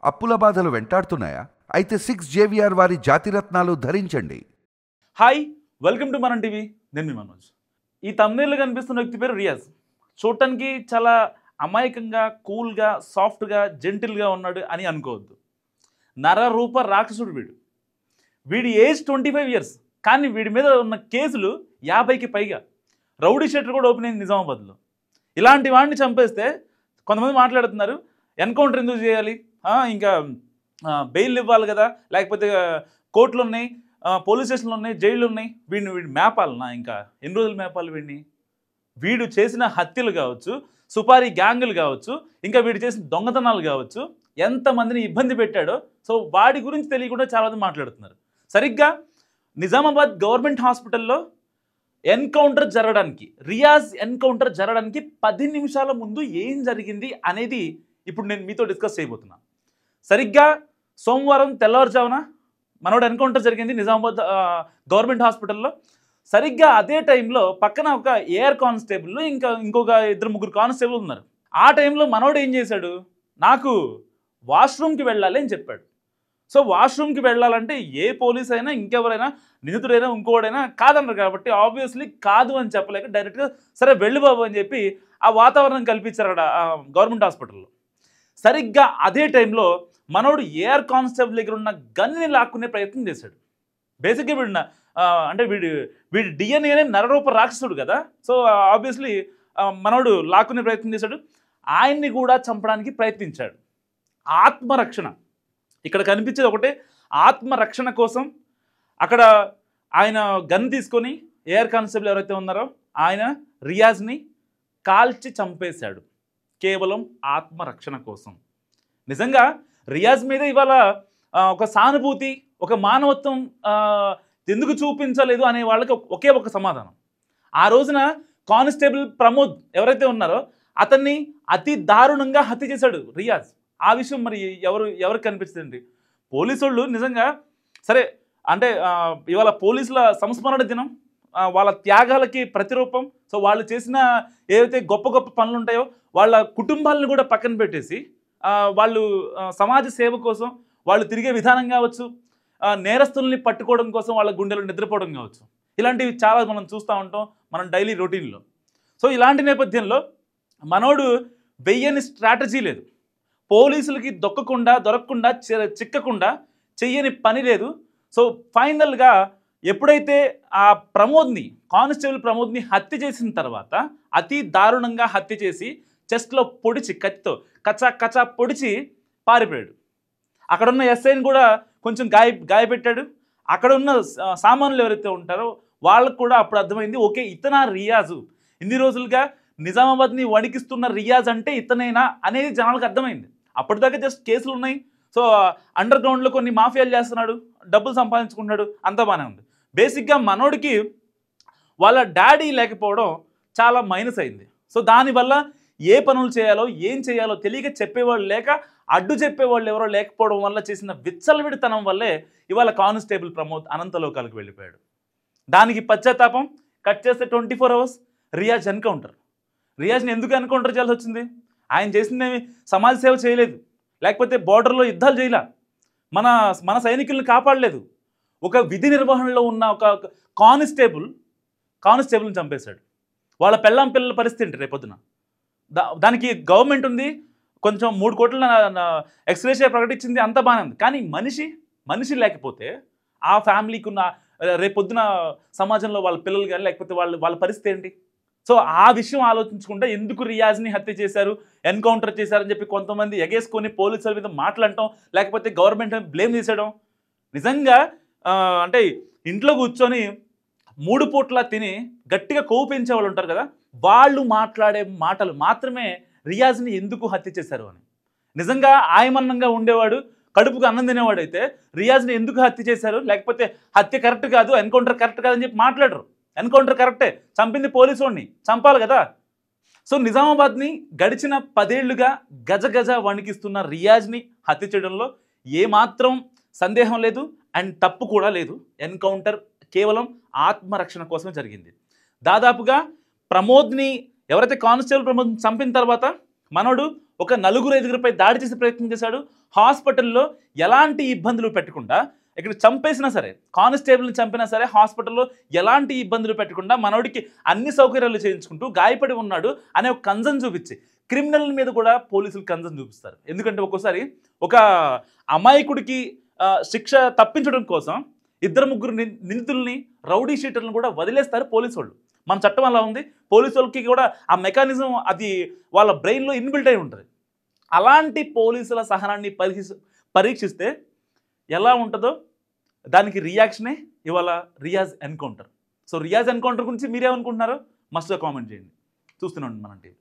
అప్పుల బాధలు వెంటాడుతున్నాయా? అయితే 6 జేవిఆర్ వారి జాతిరత్నాలు ధరించండి. హాయ్, వెల్కమ్ టు మనం టీవీ. నేను మీ మనోజ్. ఈ thumbnail కనిపిస్తున్న వ్యక్తి పేరు రియాజ్. చూడటానికి చాలా అమాయకంగా, కూల్గా, సాఫ్ట్గా, జెంటిల్గా ఉన్నాడు అని అనుకోవద్దు. నరరూప రాక్షసుడు వీడు. వీడి ఏజ్ 25 years, కానీ వీడి మీద ఉన్న కేసులు 50కి పైగా. రౌడీ షీటర్ కూడా ఓపెన్ అయింది నిజామాబాద్లో. ఇలాంటి వాడిని చంపేస్తే కొంతమంది మాట్లాడుతున్నారు, ఎన్కౌంటర్ ఎందుకు చేయాలి, ఇంకా బెయిల్ ఇవ్వాలి కదా, లేకపోతే కోర్టులు ఉన్నాయి, పోలీస్ స్టేషన్లు ఉన్నాయి, జైళ్ళు ఉన్నాయి, వీడిని మేపాలనా? ఇంకా ఎన్ని రోజులు మేపాలి వీడిని? వీడు చేసిన హత్యలు కావచ్చు, సుపారీ గ్యాంగులు కావచ్చు, ఇంకా వీడు చేసిన దొంగతనాలు కావచ్చు, ఎంతమందిని ఇబ్బంది పెట్టాడో. సో వాడి గురించి తెలియకుండా చాలామంది మాట్లాడుతున్నారు. సరిగ్గా నిజామాబాద్ గవర్నమెంట్ హాస్పిటల్లో ఎన్కౌంటర్ జరగడానికి, రియాజ్ ఎన్కౌంటర్ జరగడానికి 10 నిమిషాల ముందు ఏం జరిగింది అనేది ఇప్పుడు నేను మీతో డిస్కస్ చేయబోతున్నా. సరిగ్గా సోమవారం తెల్లవారుజామున మనోడు ఎన్కౌంటర్ జరిగింది నిజామాబాద్ గవర్నమెంట్ హాస్పిటల్లో. సరిగ్గా అదే టైంలో పక్కన ఒక ఏఆర్ కానిస్టేబుల్, ఇంకొక 2-3 కానిస్టేబుల్ ఉన్నారు. ఆ టైంలో మనోడు ఏం చేశాడు, నాకు వాష్రూమ్కి వెళ్ళాలి అని చెప్పాడు. సో వాష్రూమ్కి వెళ్ళాలంటే ఏ పోలీస్ అయినా, ఇంకెవరైనా, నిందితుడైనా, ఇంకోడైనా కాదన్నారు కాబట్టి ఆబ్వియస్లీ కాదు అని చెప్పలేక డైరెక్ట్గా సరే వెళ్ళు బాబు అని చెప్పి ఆ వాతావరణం కల్పించారు అక్కడ గవర్నమెంట్ హాస్పిటల్లో. సరిగ్గా అదే టైంలో మనోడు ఏఆర్ కానిస్టేబుల్ దగ్గర ఉన్న గన్ని లాక్కునే ప్రయత్నం చేశాడు. బేసిక్గా వీడి డిఎన్ఏనే నరరూప రాక్షసుడు కదా. సో ఆబ్వియస్లీ మనోడు లాక్కునే ప్రయత్నం చేశాడు. ఆయన్ని కూడా చంపడానికి ప్రయత్నించాడు. ఆత్మరక్షణ ఇక్కడ కనిపించేది ఒకటే, ఆత్మరక్షణ కోసం అక్కడ ఆయన గన్ తీసుకొని ఏఆర్ కానిస్టేబుల్ ఎవరైతే ఉన్నారో ఆయన రియాజ్ని కాల్చి చంపేశాడు, కేవలం ఆత్మరక్షణ కోసం. నిజంగా రియాజ్ మీద ఇవాళ ఒక సానుభూతి, ఒక మానవత్వం ఎందుకు చూపించలేదు అనే వాళ్ళకి ఒకే ఒక సమాధానం. ఆ రోజున కానిస్టేబుల్ ప్రమోద్ ఎవరైతే ఉన్నారో అతన్ని అతి దారుణంగా హత్య చేశాడు రియాజ్. ఆ విషయం మరి ఎవరికి కనిపిస్తుంది? పోలీసు వాళ్ళు నిజంగా సరే అంటే ఇవాళ పోలీసుల సంస్మరణ దినం, వాళ్ళ త్యాగాలకి ప్రతిరూపం. సో వాళ్ళు చేసిన ఏవైతే గొప్ప గొప్ప పనులు ఉంటాయో వాళ్ళ కుటుంబాలను కూడా పక్కన పెట్టేసి వాళ్ళు సమాజ సేవ కోసం వాళ్ళు తిరిగే విధానం కావచ్చు, నేరస్తుల్ని పట్టుకోవడం కోసం వాళ్ళ గుండెలు నిద్రపోవడం కావచ్చు, ఇలాంటివి చాలా మనం చూస్తూ ఉంటాం మనం డైలీ రొటీన్లో. సో ఇలాంటి నేపథ్యంలో మనోడు వెయ్యని స్ట్రాటజీ లేదు, పోలీసులకి దొరకకుండా చిక్కకుండా చెయ్యని పని లేదు. సో ఫైనల్గా ఎప్పుడైతే ఆ కానిస్టేబుల్ ప్రమోద్ని హత్య చేసిన తర్వాత అతి దారుణంగా హత్య చేసి చెస్ట్లో పొడిచి, కత్తితో కచా పొడిచి పారిపోయాడు. అక్కడున్న ఎస్ఐని కూడా కొంచెం గాయపెట్టాడు. అక్కడ ఉన్న సామాన్యులు ఎవరైతే ఉంటారో వాళ్ళకు కూడా అప్పుడు అర్థమైంది, ఓకే ఇతనా రియాజు, ఇన్ని రోజులుగా నిజామాబాద్ని వణికిస్తున్న రియాజ్ అంటే ఇతనైనా అనేది జనాలకు అర్థమైంది. అప్పటిదాకా జస్ట్ కేసులు ఉన్నాయి, సో అండర్ గ్రౌండ్లో కొన్ని మాఫియాలు చేస్తున్నాడు, డబ్బులు సంపాదించుకుంటున్నాడు, అంతా బాగానే ఉంది. బేసిక్గా మనోడికి వాళ్ళ డాడీ లేకపోవడం చాలా మైనస్ అయింది. సో దానివల్ల ఏ పనులు చేయాలో ఏం చేయాలో తెలియక చెప్పేవాళ్ళు లేక, అడ్డు చెప్పేవాళ్ళు ఎవరో లేకపోవడం వల్ల చేసిన విచ్చలవిడితనం వల్లే ఇవాళ కానిస్టేబుల్ ప్రమోద్ అనంతలోకాలకు వెళ్ళిపోయాడు. దానికి పశ్చాత్తాపం కట్ చేస్తే 24 hours రియాజ్ ఎన్కౌంటర్. రియాజ్ని ఎందుకు ఎన్కౌంటర్ చేయాల్సి వచ్చింది? ఆయన చేసిందేమి సమాజ సేవ చేయలేదు, లేకపోతే బోర్డర్లో యుద్ధాలు చేయలే, మన సైనికులను కాపాడలేదు. ఒక విధి నిర్వహణలో ఉన్న ఒక కానిస్టేబుల్ని చంపేశాడు. వాళ్ళ పిల్లల పరిస్థితి ఏంటి రేపొద్దున? దానికి గవర్నమెంట్ ఉంది, కొంచెం 3 కోట్ల ఎక్స్గ్రేషియా ప్రకటించింది, అంతా బాగానే ఉంది. కానీ మనిషి లేకపోతే ఆ ఫ్యామిలీకి ఉన్న రేపొద్దున సమాజంలో వాళ్ళ పిల్లలు కానీ లేకపోతే వాళ్ళ పరిస్థితి ఏంటి? సో ఆ విషయం ఆలోచించకుండా ఎందుకు రియాజ్ని హత్య చేశారు, ఎన్కౌంటర్ చేశారని చెప్పి కొంతమంది ఎగేసుకొని పోలీసుల మీద మాట్లాడటం, లేకపోతే గవర్నమెంట్ బ్లేమ్ చేసేయడం. నిజంగా అంటే ఇంట్లో కూర్చొని 3 పూట్ల తిని గట్టిగా కొవ్వు పెంచే వాళ్ళు ఉంటారు కదా, వాళ్ళు మాట్లాడే మాటలు మాత్రమే రియాజ్ని ఎందుకు హత్య చేశారు అని. నిజంగా ఆయమన్నంగా ఉండేవాడు, కడుపుకు అన్నం తినేవాడైతే రియాజ్ని ఎందుకు హత్య చేశారు, లేకపోతే హత్య కరెక్ట్ కాదు, ఎన్కౌంటర్ కరెక్ట్ కాదని చెప్పి మాట్లాడరు. ఎన్కౌంటర్ కరెక్టే, చంపింది పోలీసు వాడిని, చంపాలి కదా. సో నిజామాబాద్ని గడిచిన 10 ఏళ్లుగా గజ వణికిస్తున్న రియాజ్ని హత్య చేయడంలో ఏమాత్రం సందేహం లేదు అండ్ తప్పు కూడా లేదు. ఎన్కౌంటర్ కేవలం ఆత్మరక్షణ కోసమే జరిగింది. దాదాపుగా ప్రమోద్ని ఎవరైతే కానిస్టేబుల్ ప్రమోద్ని చంపిన తర్వాత మనోడు ఒక నలుగురు ఐదుగురిపై దాడి చేసే ప్రయత్నం చేశాడు. హాస్పిటల్లో ఎలాంటి ఇబ్బందులు పెట్టకుండా, ఇక్కడ చంపేసినా సరే, కానిస్టేబుల్ని చంపినా సరే హాస్పిటల్లో ఎలాంటి ఇబ్బందులు పెట్టకుండా మనోడికి అన్ని సౌకర్యాలు చేయించుకుంటూ గాయపడి ఉన్నాడు అనే ఒక కన్సర్న్ చూపించి, క్రిమినల్ మీద కూడా పోలీసులు కన్సర్న్ చూపిస్తారు. ఎందుకంటే ఒక్కోసారి ఒక అమాయకుడికి శిక్ష తప్పించడం కోసం ఇద్దరు ముగ్గురు నిందితుల్ని, రౌడీ షీటర్లను కూడా వదిలేస్తారు పోలీసు వాళ్ళు. మన చట్టం అలా ఉంది. పోలీసు వాళ్ళకి కూడా ఆ మెకానిజం అది వాళ్ళ బ్రెయిన్లో ఇన్బిల్ట్ అయి ఉంటుంది. అలాంటి పోలీసుల సహనాన్ని పరీక్షిస్తే ఎలా ఉంటుందో దానికి రియాక్షనే ఇవాళ Riyaz encounter. So Riyaz encounter గురించి మీరేమనుకుంటున్నారో మస్ట్గా కామెంట్ చేయండి. చూస్తూనే ఉండండి మన టీవీ.